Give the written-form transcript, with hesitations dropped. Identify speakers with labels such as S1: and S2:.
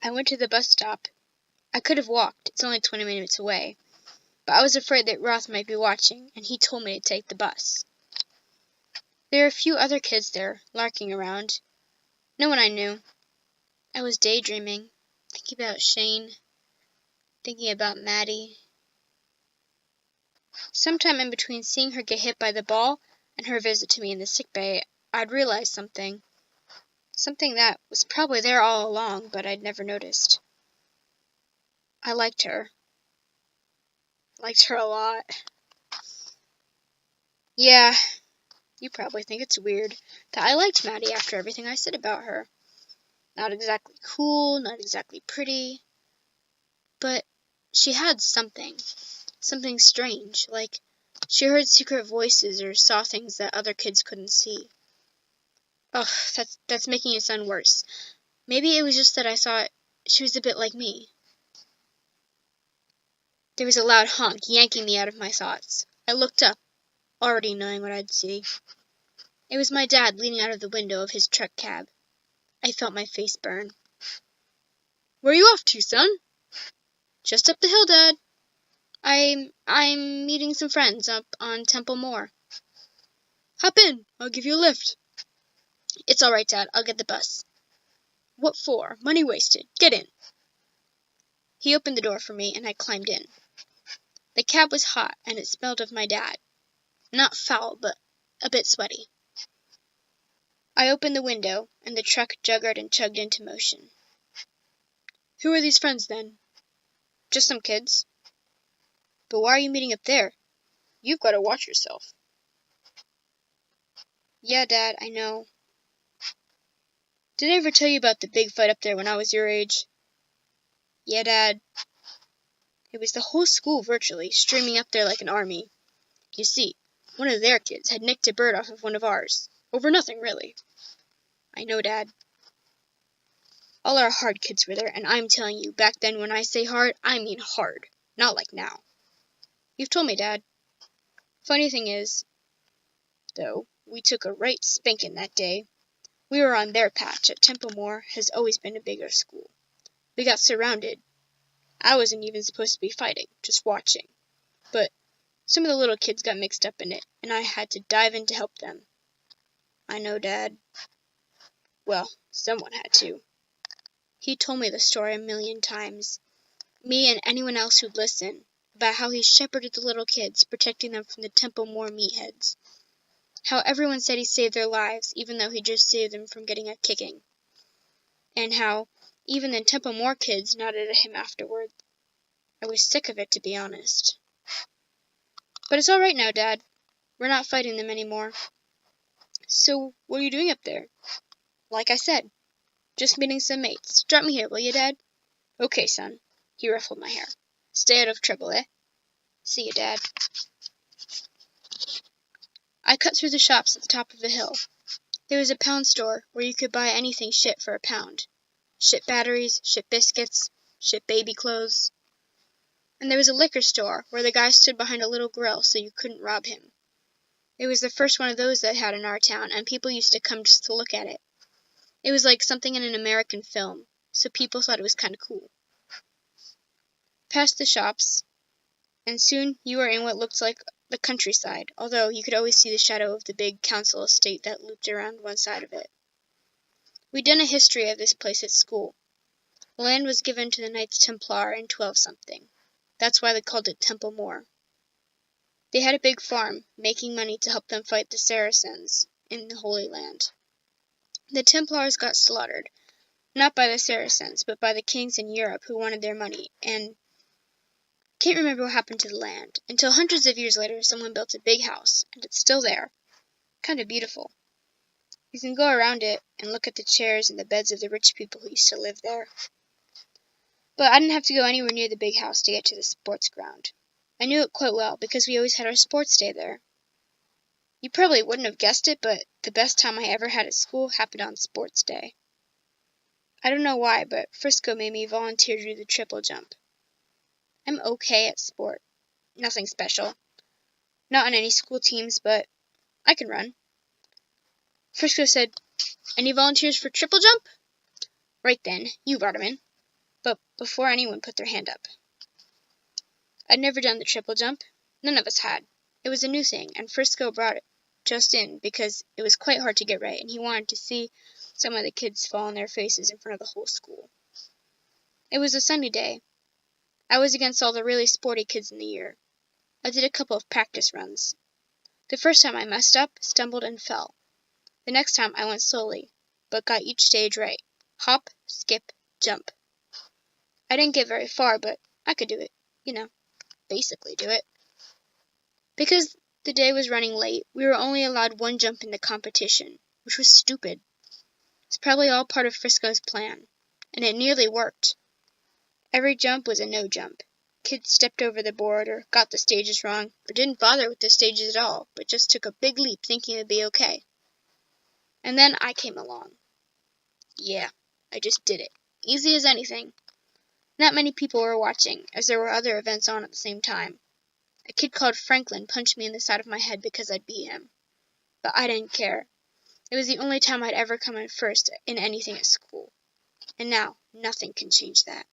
S1: I went to the bus stop. I could have walked, it's only 20 minutes away, but I was afraid that Roth might be watching, and he told me to take the bus. There were a few other kids there, larking around. No one I knew. I was daydreaming, thinking about Shane, thinking about Maddie. Sometime in between seeing her get hit by the ball and her visit to me in the sick bay, I'd realized something. Something that was probably there all along, but I'd never noticed. I liked her. Liked her a lot. Yeah, you probably think it's weird that I liked Maddie after everything I said about her. Not exactly cool, not exactly pretty, but she had something. Something strange, like she heard secret voices or saw things that other kids couldn't see. Oh, that's making it sound worse. Maybe it was just that I thought she was a bit like me. There was a loud honk yanking me out of my thoughts. I looked up, already knowing what I'd see. It was my dad leaning out of the window of his truck cab. I felt my face burn. "Where are you off to, son?" "Just up the hill, Dad. I'm meeting some friends up on Temple Moor." "Hop in. I'll give you a lift." "It's all right, Dad. I'll get the bus." "What for? Money wasted. Get in." He opened the door for me, and I climbed in. The cab was hot, and it smelled of my dad. Not foul, but a bit sweaty. I opened the window, and the truck juggered and chugged into motion. "Who are these friends, then?" "Just some kids." "But why are you meeting up there? You've got to watch yourself." "Yeah, Dad, I know." "Did I ever tell you about the big fight up there when I was your age?" "Yeah, Dad." It was the whole school, virtually, streaming up there like an army. You see, one of their kids had nicked a bird off of one of ours. Over nothing, really. "I know, Dad." All our hard kids were there, and I'm telling you, back then when I say hard, I mean hard. Not like now. You've told me, Dad. Funny thing is, though, we took a right spanking that day. We were on their patch at Temple Moor, has always been a bigger school. We got surrounded. I wasn't even supposed to be fighting, just watching. But some of the little kids got mixed up in it, and I had to dive in to help them. "I know, Dad." Well, someone had to. He told me the story a million times. Me and anyone else who'd listen, about how he shepherded the little kids, protecting them from the Temple Moor meatheads. How everyone said he saved their lives, even though he just saved them from getting a kicking. And how even the Temple Moor kids nodded at him afterward. I was sick of it, to be honest. "But it's all right now, Dad. We're not fighting them anymore." "So what are you doing up there?" "Like I said, just meeting some mates. Drop me here, will you, Dad?" "Okay, son." He ruffled my hair. "Stay out of trouble, eh?" "See you, Dad." I cut through the shops at the top of the hill. There was a pound store where you could buy anything shit for £1. Shit batteries, shit biscuits, shit baby clothes. And there was a liquor store where the guy stood behind a little grill so you couldn't rob him. It was the first one of those that had in our town, and people used to come just to look at it. It was like something in an American film, so people thought it was kind of cool. Past the shops, and soon you were in what looked like the countryside, although you could always see the shadow of the big council estate that looped around one side of it. We'd done a history of this place at school. The land was given to the Knights Templar in 12-something. That's why they called it Temple Moor. They had a big farm, making money to help them fight the Saracens in the Holy Land. The Templars got slaughtered, not by the Saracens, but by the kings in Europe who wanted their money, and can't remember what happened to the land, until hundreds of years later someone built a big house, and it's still there. Kind of beautiful. You can go around it and look at the chairs and the beds of the rich people who used to live there. But I didn't have to go anywhere near the big house to get to the sports ground. I knew it quite well because we always had our sports day there. You probably wouldn't have guessed it, but the best time I ever had at school happened on sports day. I don't know why, but Frisco made me volunteer to do the triple jump. I'm okay at sport. Nothing special. Not on any school teams, but I can run. Frisco said, "Any volunteers for triple jump?" Right then, you brought him in. but before anyone put their hand up. I'd never done the triple jump. None of us had. It was a new thing, and Frisco brought it just in because it was quite hard to get right, and he wanted to see some of the kids fall on their faces in front of the whole school. It was a sunny day. I was against all the really sporty kids in the year. I did a couple of practice runs. The first time I messed up, stumbled, and fell. The next time I went slowly, but got each stage right. Hop, skip, jump. I didn't get very far, but I could do it. Basically do it. Because the day was running late, we were only allowed one jump in the competition, which was stupid. It's probably all part of Frisco's plan, and it nearly worked. Every jump was a no jump. Kids stepped over the board, or got the stages wrong, or didn't bother with the stages at all, but just took a big leap thinking it'd be okay. And then I came along. Yeah, I just did it. Easy as anything. Not many people were watching, as there were other events on at the same time. A kid called Franklin punched me in the side of my head because I'd beat him. But I didn't care. It was the only time I'd ever come in first in anything at school. And now, nothing can change that.